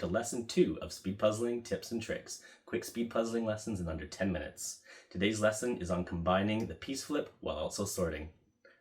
lesson 2 of speed puzzling tips and tricks, quick speed puzzling lessons in under 10 minutes. Today's lesson is on combining the piece flip while also sorting.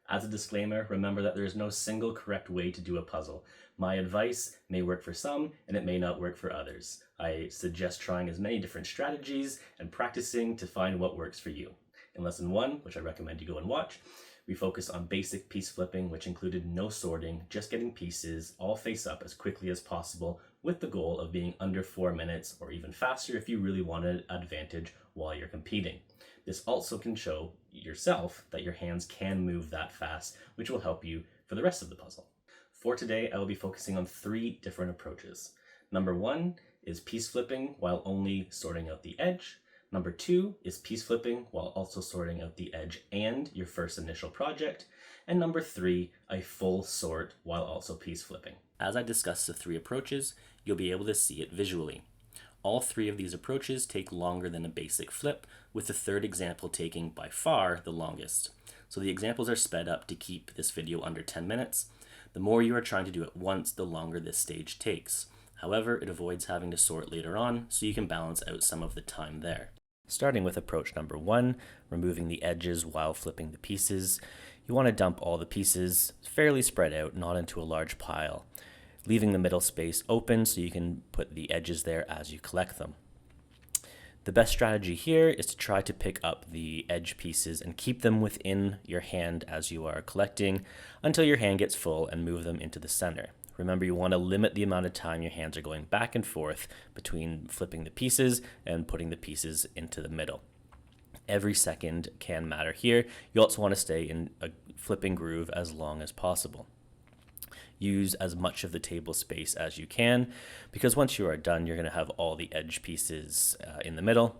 As a disclaimer, remember that there is no single correct way to do a puzzle. My advice may work for some and it may not work for others. I suggest trying as many different strategies and practicing to find what works for you. In lesson 1, which I recommend you go and watch, we focused on basic piece flipping, which included no sorting, just getting pieces all face up as quickly as possible with the goal of being under 4 minutes or even faster if you really wanted an advantage while you're competing. This also can show yourself that your hands can move that fast, which will help you for the rest of the puzzle. For today, I will be focusing on 3 different approaches. Number 1 is piece flipping while only sorting out the edge. Number 2 is piece flipping while also sorting out the edge and your first initial project. And number 3, a full sort while also piece flipping. As I discuss the 3 approaches, you'll be able to see it visually. All 3 of these approaches take longer than a basic flip, with the third example taking by far the longest. So the examples are sped up to keep this video under 10 minutes. The more you are trying to do at once, the longer this stage takes. However, it avoids having to sort later on, so you can balance out some of the time there. Starting with approach number 1, removing the edges while flipping the pieces. You want to dump all the pieces fairly spread out, not into a large pile, leaving the middle space open so you can put the edges there as you collect them. The best strategy here is to try to pick up the edge pieces and keep them within your hand as you are collecting until your hand gets full and move them into the center. Remember, you want to limit the amount of time your hands are going back and forth between flipping the pieces and putting the pieces into the middle. Every second can matter here. You also want to stay in a flipping groove as long as possible. Use as much of the table space as you can, because once you are done, you're going to have all the edge pieces in the middle,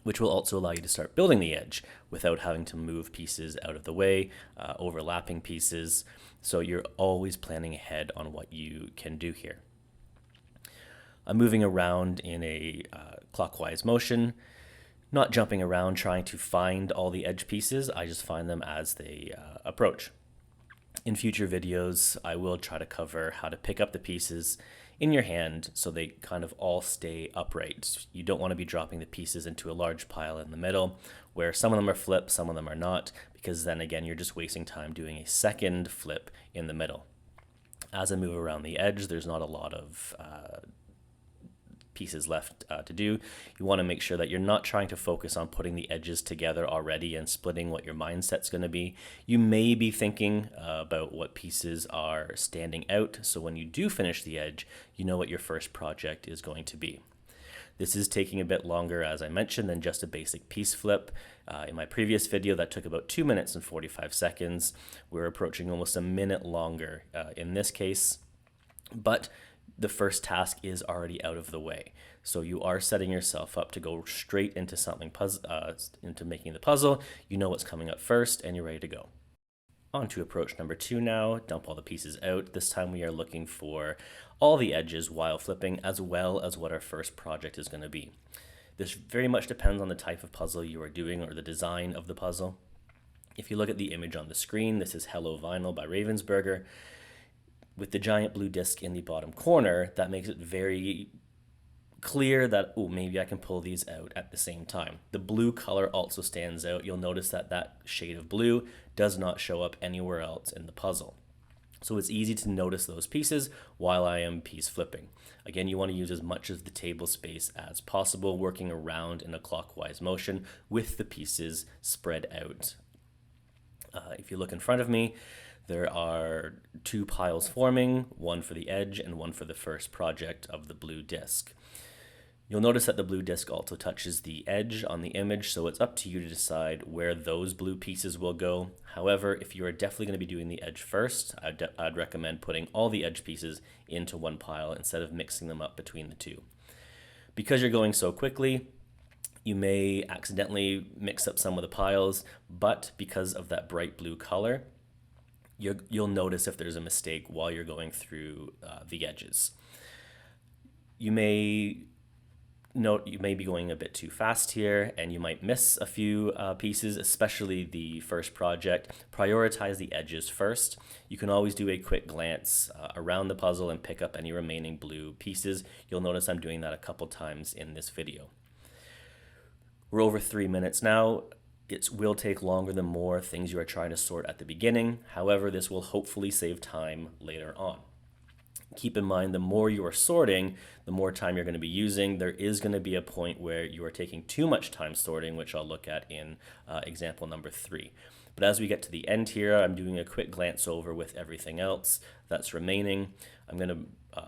which will also allow you to start building the edge without having to move pieces out of the way, overlapping pieces. So you're always planning ahead on what you can do here. I'm moving around in a clockwise motion, not jumping around trying to find all the edge pieces. I just find them as they approach. In future videos, I will try to cover how to pick up the pieces in your hand so they kind of all stay upright. You don't want to be dropping the pieces into a large pile in the middle where some of them are flipped, some of them are not, because then again, you're just wasting time doing a second flip in the middle. As I move around the edge, there's not a lot of pieces left to do. You want to make sure that you're not trying to focus on putting the edges together already and splitting what your mindset's going to be. You may be thinking about what pieces are standing out, so when you do finish the edge, you know what your first project is going to be. This is taking a bit longer, as I mentioned, than just a basic piece flip. In my previous video, that took about 2 minutes and 45 seconds. We're approaching almost a minute longer in this case, but the first task is already out of the way. So you are setting yourself up to go straight into something into making the puzzle. You know what's coming up first and you're ready to go. On to approach number 2 now. Dump all the pieces out. This time we are looking for all the edges while flipping, as well as what our first project is going to be. This very much depends on the type of puzzle you are doing or the design of the puzzle. If you look at the image on the screen, this is Hello Vinyl by Ravensburger. With the giant blue disc in the bottom corner, that makes it very clear that, oh, maybe I can pull these out at the same time. The blue color also stands out. You'll notice that that shade of blue does not show up anywhere else in the puzzle. So it's easy to notice those pieces while I am piece flipping. Again, you want to use as much of the table space as possible, working around in a clockwise motion with the pieces spread out. If you look in front of me, there are 2 piles forming, one for the edge and one for the first project of the blue disc. You'll notice that the blue disc also touches the edge on the image, so it's up to you to decide where those blue pieces will go. However, if you are definitely going to be doing the edge first, I'd recommend putting all the edge pieces into one pile instead of mixing them up between the 2. Because you're going so quickly, you may accidentally mix up some of the piles, but because of that bright blue color, you'll notice if there's a mistake while you're going through the edges. You may Note you may be going a bit too fast here and you might miss a few pieces, especially the first project. Prioritize the edges first. You can always do a quick glance around the puzzle and pick up any remaining blue pieces. You'll notice I'm doing that a couple times in this video. We're over 3 minutes now. It will take longer the more things you are trying to sort at the beginning. However, this will hopefully save time later on. Keep in mind, the more you are sorting, the more time you're going to be using. There is going to be a point where you are taking too much time sorting, which I'll look at in example number 3. But as we get to the end here, I'm doing a quick glance over with everything else that's remaining. I'm going to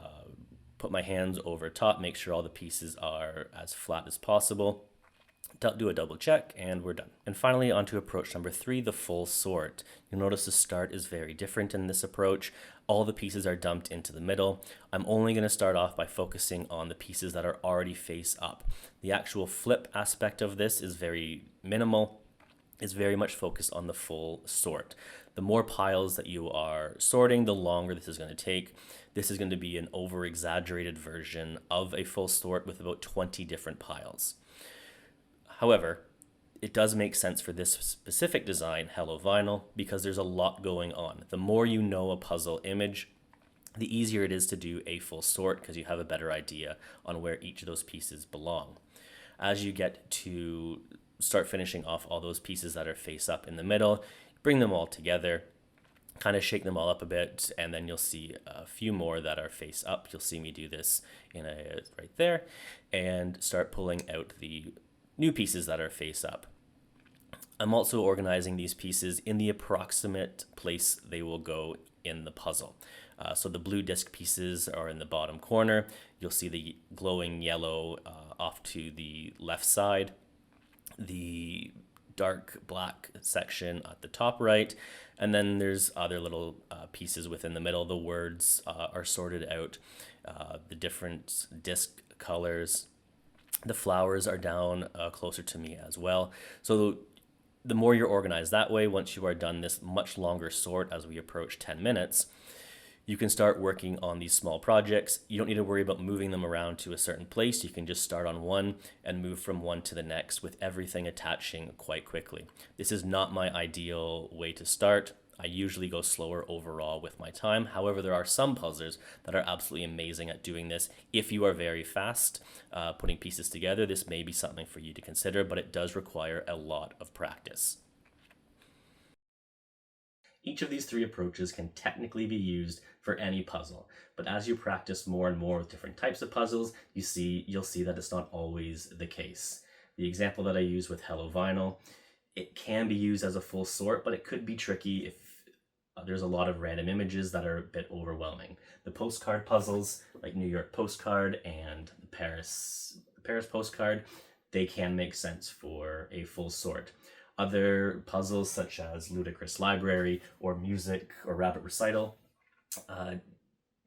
put my hands over top, make sure all the pieces are as flat as possible. Do a double check, and we're done. And finally, on to approach number 3, the full sort. You'll notice the start is very different in this approach. All the pieces are dumped into the middle. I'm only going to start off by focusing on the pieces that are already face up. The actual flip aspect of this is very minimal. It's very much focused on the full sort. The more piles that you are sorting, the longer this is going to take. This is going to be an over-exaggerated version of a full sort with about 20 different piles. However, it does make sense for this specific design, Hello Vinyl, because there's a lot going on. The more you know a puzzle image, the easier it is to do a full sort because you have a better idea on where each of those pieces belong. As you get to start finishing off all those pieces that are face up in the middle, bring them all together, kind of shake them all up a bit, and then you'll see a few more that are face up. You'll see me do this right there, and start pulling out the new pieces that are face up. I'm also organizing these pieces in the approximate place they will go in the puzzle. So the blue disc pieces are in the bottom corner. You'll see the glowing yellow off to the left side, the dark black section at the top right, and then there's other little pieces within the middle. The words are sorted out, the different disc colors. The flowers are down closer to me as well. So the more you're organized that way, once you are done this much longer sort as we approach 10 minutes, you can start working on these small projects. You don't need to worry about moving them around to a certain place. You can just start on one and move from one to the next with everything attaching quite quickly. This is not my ideal way to start. I usually go slower overall with my time. However, there are some puzzlers that are absolutely amazing at doing this. If you are very fast putting pieces together, this may be something for you to consider, but it does require a lot of practice. Each of these 3 approaches can technically be used for any puzzle, but as you practice more and more with different types of puzzles, you'll see that it's not always the case. The example that I use with Hello Vinyl, it can be used as a full sort, but it could be tricky if there's a lot of random images that are a bit overwhelming. The postcard puzzles, like New York postcard and Paris postcard, they can make sense for a full sort. Other puzzles such as Ludicrous Library or Music or Rabbit Recital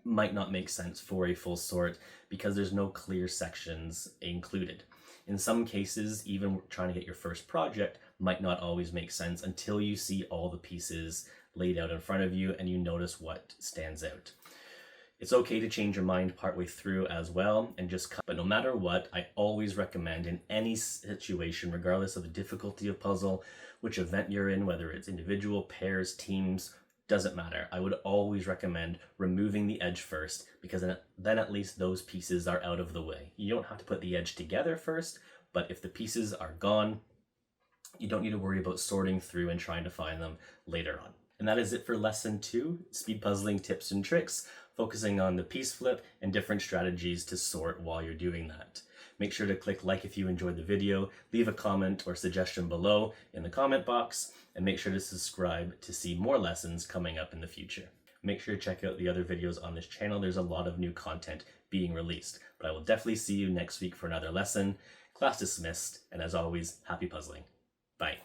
might not make sense for a full sort because there's no clear sections included. In some cases, even trying to get your first project might not always make sense until you see all the pieces laid out in front of you and you notice what stands out. It's okay to change your mind partway through as well and just cut. But no matter what, I always recommend in any situation, regardless of the difficulty of puzzle, which event you're in, whether it's individual, pairs, teams, doesn't matter. I would always recommend removing the edge first because then at least those pieces are out of the way. You don't have to put the edge together first, but if the pieces are gone, you don't need to worry about sorting through and trying to find them later on. And that is it for lesson 2, speed puzzling tips and tricks, focusing on the piece flip and different strategies to sort while you're doing that. Make sure to click like if you enjoyed the video, leave a comment or suggestion below in the comment box, and make sure to subscribe to see more lessons coming up in the future. Make sure to check out the other videos on this channel. There's a lot of new content being released, but I will definitely see you next week for another lesson. Class dismissed, and as always, happy puzzling. Bye.